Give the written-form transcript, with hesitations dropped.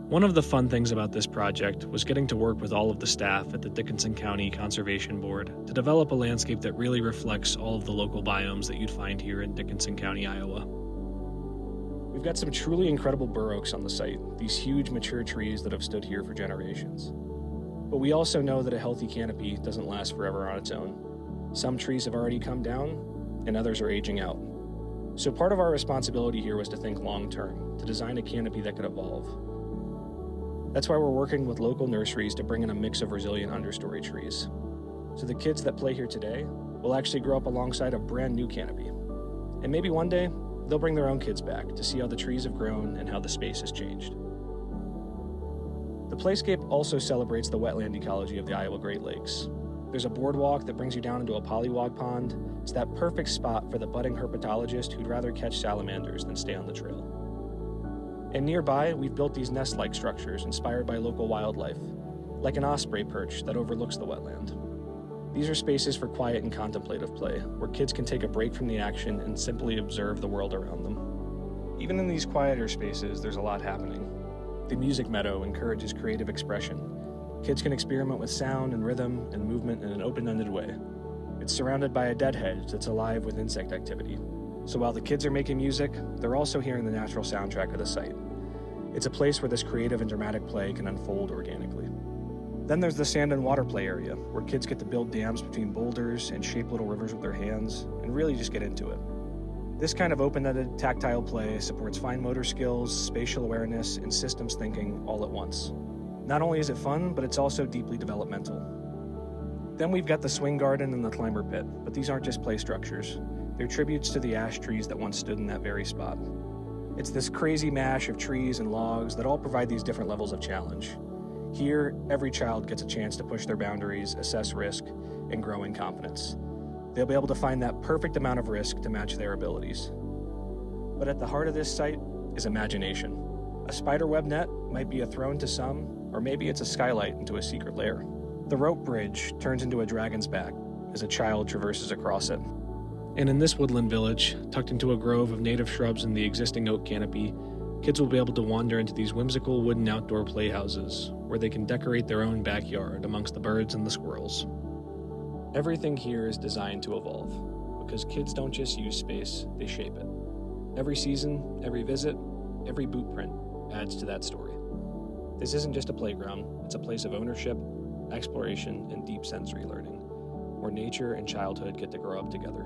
One of the fun things about this project was getting to work with all of the staff at the Dickinson County Conservation Board to develop a landscape that really reflects all of the local biomes that you'd find here in Dickinson County, Iowa. We've got some truly incredible bur oaks on the site, these huge mature trees that have stood here for generations. But we also know that a healthy canopy doesn't last forever on its own. Some trees have already come down, and others are aging out. So part of our responsibility here was to think long-term, to design a canopy that could evolve. That's why we're working with local nurseries to bring in a mix of resilient understory trees. So the kids that play here today will actually grow up alongside a brand new canopy. And maybe one day, they'll bring their own kids back to see how the trees have grown and how the space has changed. The playscape also celebrates the wetland ecology of the Iowa Great Lakes. There's a boardwalk that brings you down into a polywog pond. It's that perfect spot for the budding herpetologist who'd rather catch salamanders than stay on the trail. And nearby, we've built these nest-like structures inspired by local wildlife, like an osprey perch that overlooks the wetland. These are spaces for quiet and contemplative play, where kids can take a break from the action and simply observe the world around them. Even in these quieter spaces, there's a lot happening. The music meadow encourages creative expression. Kids can experiment with sound and rhythm and movement in an open-ended way. It's surrounded by a dead hedge that's alive with insect activity. So while the kids are making music, they're also hearing the natural soundtrack of the site. It's a place where this creative and dramatic play can unfold organically. Then there's the sand and water play area, where kids get to build dams between boulders and shape little rivers with their hands, and really just get into it. This kind of open-ended, tactile play supports fine motor skills, spatial awareness, and systems thinking all at once. Not only is it fun, but it's also deeply developmental. Then we've got the swing garden and the climber pit, but these aren't just play structures. They're tributes to the ash trees that once stood in that very spot. It's this crazy mash of trees and logs that all provide these different levels of challenge. Here, every child gets a chance to push their boundaries, assess risk, and grow in confidence. They'll be able to find that perfect amount of risk to match their abilities. But at the heart of this site is imagination. A spiderweb net might be a throne to some, or maybe it's a skylight into a secret lair. The rope bridge turns into a dragon's back as a child traverses across it. And in this woodland village, tucked into a grove of native shrubs in the existing oak canopy, kids will be able to wander into these whimsical wooden outdoor playhouses where they can decorate their own backyard amongst the birds and the squirrels. Everything here is designed to evolve, because kids don't just use space, they shape it. Every season, every visit, every boot print adds to that story. This isn't just a playground, it's a place of ownership, exploration, and deep sensory learning, where nature and childhood get to grow up together.